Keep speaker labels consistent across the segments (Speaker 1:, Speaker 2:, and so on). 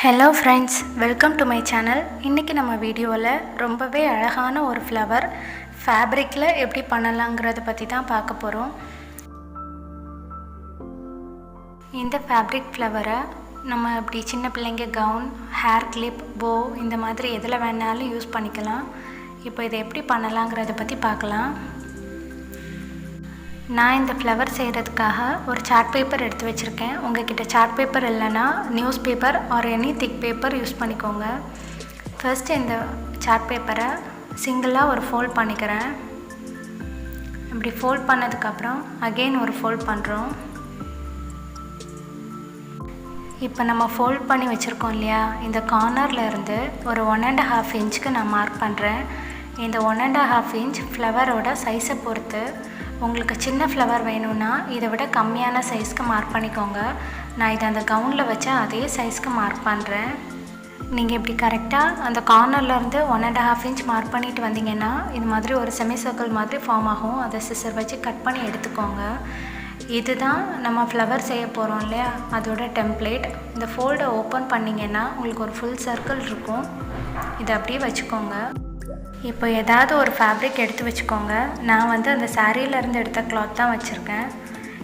Speaker 1: Hello friends, welcome to my channel. இன்றைக்கி நம்ம வீடியோவில் ரொம்பவே அழகான ஒரு ஃப்ளவர் ஃபேப்ரிக்கில் எப்படி பண்ணலாங்கிறத பற்றி தான் பார்க்க போகிறோம். இந்த ஃபேப்ரிக் ஃப்ளவரை நம்ம இப்படி சின்ன பிள்ளைங்க கவுன், ஹேர் கிளிப், போ இந்த மாதிரி எதில் வேணாலும் யூஸ் பண்ணிக்கலாம். இப்போ இதை எப்படி பண்ணலாங்கிறத பற்றி பார்க்கலாம். நான் இந்த ஃப்ளவர் செய்கிறதுக்காக ஒரு சார்ட் பேப்பர் எடுத்து வச்சுருக்கேன். உங்கள்கிட்ட சார்ட் பேப்பர் இல்லைன்னா news paper or any thick paper use பண்ணிக்கோங்க. ஃபர்ஸ்ட் இந்த சார்ட் பேப்பரை சிங்கிளாக ஒரு ஃபோல்ட் பண்ணிக்கிறேன். இப்படி ஃபோல்ட் பண்ணதுக்கப்புறம் அகெயின் ஒரு ஃபோல்ட் பண்ணுறோம். இப்போ நம்ம ஃபோல்ட் பண்ணி வச்சுருக்கோம் இல்லையா, இந்த கார்னரில் இருந்து ஒரு 1.5 இன்ச்சுக்கு நான் மார்க் பண்ணுறேன். இந்த 1.5 இன்ச் ஃப்ளவரோட சைஸை பொறுத்து உங்களுக்கு சின்ன ஃப்ளவர் வேணும்னா இதை விட கம்மியான சைஸ்க்கு மார்க் பண்ணிக்கோங்க. நான் இதை அந்த கவுனில் வச்சு அதே சைஸ்க்கு மார்க் பண்ணுறேன். நீங்கள் இப்படி கரெக்டாக அந்த கார்னர்லேருந்து 1.5 இன்ச் மார்க் பண்ணிட்டு வந்தீங்கன்னா இது மாதிரி ஒரு செமி சர்க்கிள் மாதிரி ஃபார்ம் ஆகும். அதை சிசர் வச்சு கட் பண்ணி எடுத்துக்கோங்க. இதுதான் நம்ம ஃப்ளவர் செய்ய போகிறோம் இல்லையா, அதோட டெம்ப்ளேட். இந்த ஃபோல்டை ஓப்பன் பண்ணிங்கன்னா உங்களுக்கு ஒரு ஃபுல் சர்க்கிள் இருக்கும். இதை அப்படியே வச்சுக்கோங்க. இப்போ ஏதாவது ஒரு ஃபேப்ரிக் எடுத்து வச்சுக்கோங்க. நான் அந்த சாரீலேருந்து எடுத்த கிளாத் தான் வச்சுருக்கேன்.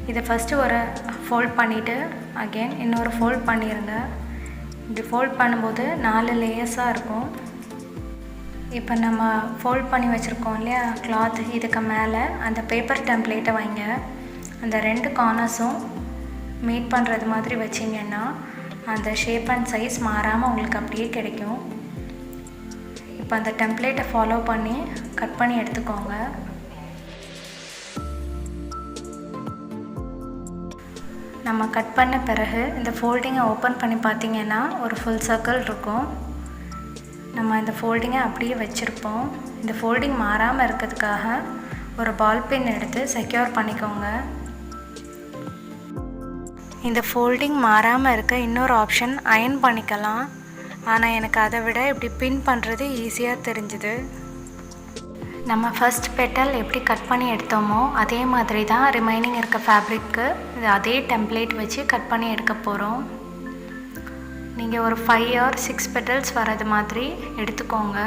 Speaker 1: இதை ஃபஸ்ட்டு ஒரு ஃபோல்ட் பண்ணிவிட்டு அகெயின் இன்னொரு ஃபோல்ட் பண்ணிடுங்க. இப்படி ஃபோல்ட் பண்ணும்போது 4 லேயர்ஸாக இருக்கும். இப்போ நம்ம ஃபோல்ட் பண்ணி வச்சுருக்கோம் இல்லையா கிளாத், இதுக்கு மேலே அந்த பேப்பர் டெம்ப்ளேட்டை வைங்க. அந்த 2 கார்னர்ஸும் மீட் பண்ணுறது மாதிரி வச்சிங்கன்னா அந்த ஷேப் அண்ட் சைஸ் மாறாமல் உங்களுக்கு அப்படியே கிடைக்கும். இப்போ அந்த டெம்ப்ளேட்டை ஃபாலோ பண்ணி கட் பண்ணி எடுத்துக்கோங்க. நம்ம கட் பண்ண பிறகு இந்த ஃபோல்டிங்கை ஓப்பன் பண்ணி பார்த்திங்கன்னா ஒரு ஃபுல் சர்க்கிள் இருக்கும். நம்ம இந்த ஃபோல்டிங்கை அப்படியே வச்சுருப்போம். இந்த ஃபோல்டிங் மாறாமல் இருக்கிறதுக்காக ஒரு பால் பென் எடுத்து செக்யூர் பண்ணிக்கோங்க. இந்த ஃபோல்டிங் மாறாமல் இருக்க இன்னொரு ஆப்ஷன் அயர்ன் பண்ணிக்கலாம். ஆனால் எனக்கு அதை விட இப்படி பின் பண்ணுறது ஈஸியாக தெரிஞ்சுது. நம்ம ஃபஸ்ட் பெட்டல் எப்படி கட் பண்ணி எடுத்தோமோ அதே மாதிரி தான் ரிமைனிங் இருக்க ஃபேப்ரிக்கு அதே டெம்ப்ளேட் வச்சு கட் பண்ணி எடுக்க போகிறோம். நீங்கள் ஒரு 5 or 6 பெட்டல்ஸ் வர்றது மாதிரி எடுத்துக்கோங்க.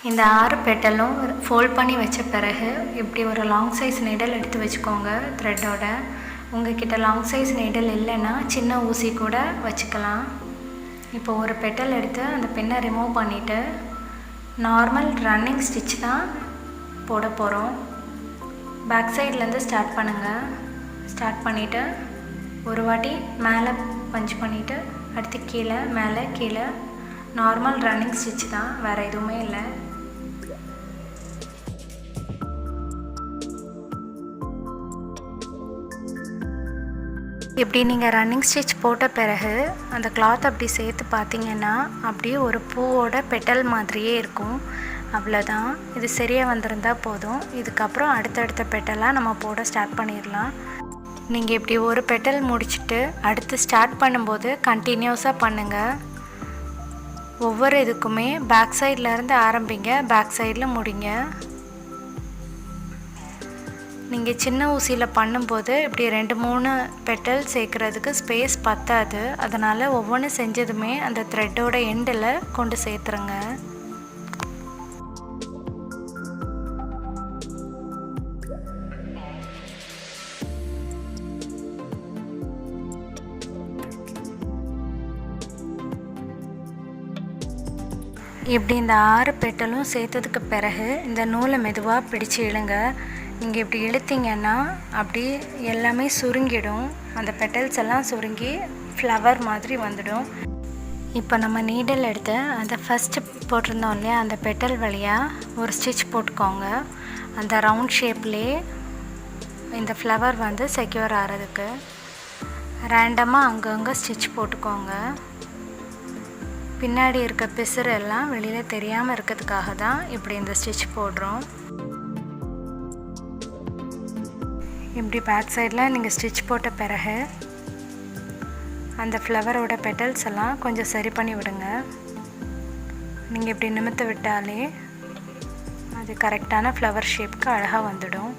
Speaker 1: இந்த 6 பெட்டலும் ஃபோல்ட் பண்ணி வச்ச பிறகு இப்படி ஒரு லாங் சைஸ் நீடல் எடுத்து வச்சுக்கோங்க த்ரெட்டோட. உங்கள்கிட்ட லாங் சைஸ் நீடல் இல்லைன்னா சின்ன ஊசி கூட வச்சுக்கலாம். இப்போ ஒரு பெட்டல் எடுத்து அந்த பின்னை ரிமூவ் பண்ணிவிட்டு நார்மல் ரன்னிங் ஸ்டிச் தான் போட போகிறோம். பேக் சைட்லேருந்து ஸ்டார்ட் பண்ணுங்கள். ஸ்டார்ட் பண்ணிவிட்டு ஒரு வாட்டி மேலே பஞ்ச் பண்ணிவிட்டு அடுத்து கீழே மேலே கீழே நார்மல் ரன்னிங் ஸ்டிச் தான், வேறு எதுவுமே இல்லை. இப்படி நீங்கள் ரன்னிங் ஸ்டிச் போட்ட பிறகு அந்த கிளாத் அப்படி சேர்த்து பார்த்தீங்கன்னா அப்படியே ஒரு பூவோட பெட்டல் மாதிரியே இருக்கும். அவ்வளோதான். இது சரியாக வந்திருந்தால் போதும். இதுக்கப்புறம் அடுத்தடுத்த பெட்டலாக நம்ம போட ஸ்டார்ட் பண்ணிடலாம். நீங்கள் இப்படி ஒரு பெட்டல் முடிச்சுட்டு அடுத்து ஸ்டார்ட் பண்ணும்போது கண்டினியூஸாக பண்ணுங்கள். ஒவ்வொரு இதுக்குமே பேக் சைட்லேருந்து ஆரம்பிங்க, பேக் சைடில் முடிங்க. நீங்கள் சின்ன ஊசியில் பண்ணும்போது இப்படி 2-3 பெட்டல் சேர்க்குறதுக்கு ஸ்பேஸ் பத்தாது. அதனால் ஒவ்வொன்று செஞ்சதுமே அந்த த்ரெட்டோட எண்டில் கொண்டு சேர்த்துருங்க. இப்படி இந்த 6 பெட்டலும் சேர்த்ததுக்கு பிறகு இந்த நூலை மெதுவாக பிடிச்சி இழுங்க. நீங்கள் இப்படி இழுத்திங்கன்னா அப்படி எல்லாமே சுருங்கிடும். அந்த பெட்டல்ஸ் எல்லாம் சுருங்கி ஃப்ளவர் மாதிரி வந்துடும். இப்போ நம்ம நீடல் எடுத்து அந்த ஃபஸ்ட்டு போட்டிருந்தோம் இல்லையா அந்த பெட்டல் வழியாக ஒரு ஸ்டிச் போட்டுக்கோங்க. அந்த ரவுண்ட் ஷேப்லேயே இந்த ஃப்ளவர் செக்யூர் ஆகிறதுக்கு ரேண்டமாக அங்கங்கே ஸ்டிச் போட்டுக்கோங்க. பின்னாடி இருக்க பிசுறு எல்லாம் வெளியில் தெரியாமல் இருக்கிறதுக்காக தான் இப்படி இந்த ஸ்டிச் போடுறோம். இப்படி பேக் சைடில் நீங்கள் ஸ்டிச் போட்ட பிறகு அந்த ஃப்ளவரோட பெட்டல்ஸ் எல்லாம் கொஞ்சம் சரி பண்ணி விடுங்க. நீங்கள் இப்படி நிமித்த விட்டாலே அது கரெக்டான ஃப்ளவர் ஷேப்க்கு அழகாக வந்துடும்.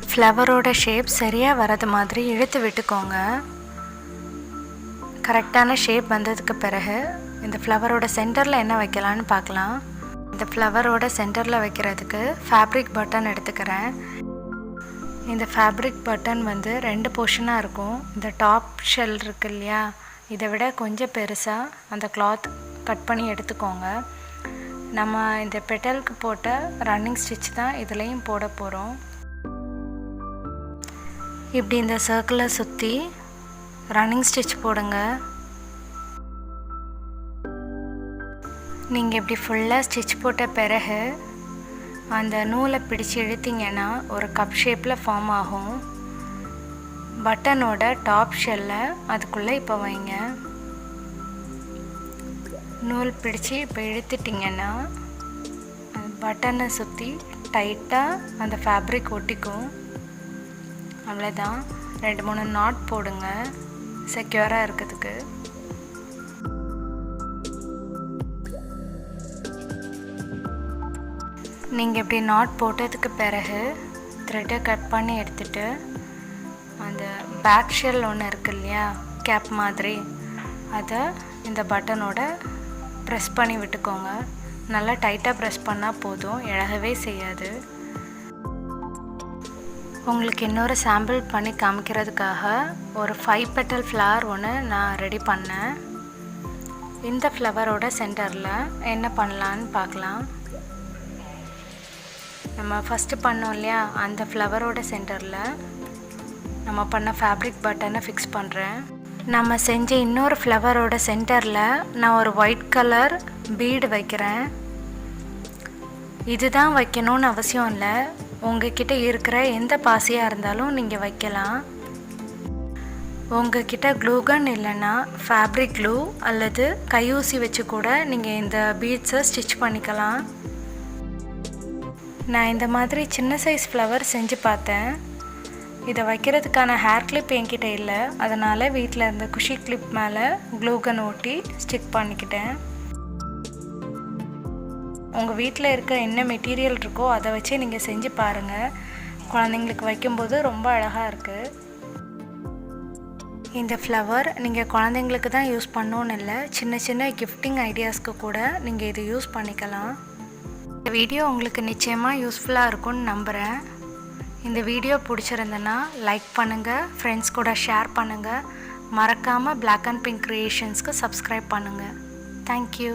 Speaker 1: ஃப்ளவரோட ஷேப் சரியாக வரது மாதிரி இழுத்து விட்டுக்கோங்க. கரெக்டான ஷேப் வந்ததுக்கு பிறகு இந்த ஃப்ளவரோட சென்டரில் என்ன வைக்கலான்னு பார்க்கலாம். இந்த ஃப்ளவரோட சென்டரில் வைக்கிறதுக்கு ஃபேப்ரிக் பட்டன் எடுத்துக்கிறேன். இந்த ஃபேப்ரிக் பட்டன் வந்து 2 போர்ஷனாக இருக்கும். இந்த டாப் ஷெல் இருக்கு இல்லையா, இதை விட கொஞ்சம் பெருசாக அந்த கிளாத் கட் பண்ணி எடுத்துக்கோங்க. நம்ம இந்த பெட்டலுக்கு போட்ட ரன்னிங் ஸ்டிச் தான் இதுலேயும் போட போகிறோம். இப்படி இந்த சர்க்கிளை சுற்றி ரன்னிங் ஸ்டிச் போடுங்க. நீங்கள் இப்படி ஃபுல்லாக ஸ்டிச் போட்ட பிறகு அந்த நூலை பிடிச்சி இழுத்திங்கன்னா ஒரு கப் ஷேப்பில் ஃபார்ம் ஆகும். பட்டனோட டாப் ஷெல்லை அதுக்குள்ளே இப்போ வைங்க. நூல் பிடிச்சி இப்போ இழுத்துட்டிங்கன்னா பட்டனை சுற்றி டைட்டாக அந்த ஃபேப்ரிக் ஒட்டிக்கும். அவ்வளோதான். 2-3 நாட் போடுங்க செக்யூராக இருக்கிறதுக்கு. நீங்கள் இப்படி நாட் போட்டதுக்கு பிறகு த்ரெட்டை கட் பண்ணி எடுத்துகிட்டு அந்த பேக் ஷெல் ஒன்று இருக்கு இல்லையா, கேப் மாதிரி, அதை இந்த பட்டனோட ப்ரெஸ் பண்ணி விட்டுக்கோங்க. நல்லா டைட்டாக ப்ரெஸ் பண்ணால் போதும், இழகவே செய்யாது. உங்களுக்கு இன்னொரு சாம்பிள் பண்ணி காமிக்கிறதுக்காக ஒரு 5 பெட்டல் ஃப்ளவர் ஒன்று நான் ரெடி பண்ணேன். இந்த ஃப்ளவரோட சென்டரில் என்ன பண்ணலான்னு பார்க்கலாம். நம்ம ஃபஸ்ட்டு பண்ணோம் இல்லையா, அந்த ஃப்ளவரோட சென்டரில் நம்ம பண்ண ஃபேப்ரிக் பட்டனை ஃபிக்ஸ் பண்ணுறேன். நம்ம செஞ்ச இன்னொரு ஃப்ளவரோட சென்டரில் நான் ஒரு ஒயிட் கலர் பீடு வைக்கிறேன். இதுதான் வைக்கணும்னு அவசியம் இல்லை. உங்ககிட்ட இருக்கிற எந்த பாசியாக இருந்தாலும் நீங்கள் வைக்கலாம். உங்ககிட்ட க்ளூகன் இல்லைன்னா ஃபேப்ரிக் க்ளூ அல்லது கையூசி வச்சு கூட நீங்கள் இந்த பீட்ஸை ஸ்டிச் பண்ணிக்கலாம். நான் இந்த மாதிரி சின்ன சைஸ் ஃப்ளவர் செஞ்சு பார்த்தேன். இதை வைக்கிறதுக்கான ஹேர் கிளிப் என்கிட்ட இல்லை, அதனால் வீட்டில் இருந்த குஷி கிளிப் மேலே க்ளூகன் ஓட்டி ஸ்டிக் பண்ணிக்கிட்டேன். உங்கள் வீட்டில் இருக்க என்ன மெட்டீரியல் இருக்கோ அதை வச்சு நீங்கள் செஞ்சு பாருங்கள். குழந்தைங்களுக்கு வைக்கும்போது ரொம்ப அழகாக இருக்குது. இந்த ஃப்ளவர் நீங்கள் குழந்தைங்களுக்கு தான் யூஸ் பண்ணணுன்னு இல்லை, சின்ன சின்ன கிஃப்டிங் ஐடியாஸ்க்கு கூட நீங்கள் இது யூஸ் பண்ணிக்கலாம். இந்த வீடியோ உங்களுக்கு நிச்சயமாக யூஸ்ஃபுல்லாக இருக்கும்னு நம்புகிறேன். இந்த வீடியோ பிடிச்சிருந்தனா லைக் பண்ணுங்கள், ஃப்ரெண்ட்ஸ் கூட ஷேர் பண்ணுங்கள். மறக்காமல் Black and Pink Creationsக்கு சப்ஸ்கிரைப் பண்ணுங்கள். தேங்க்யூ.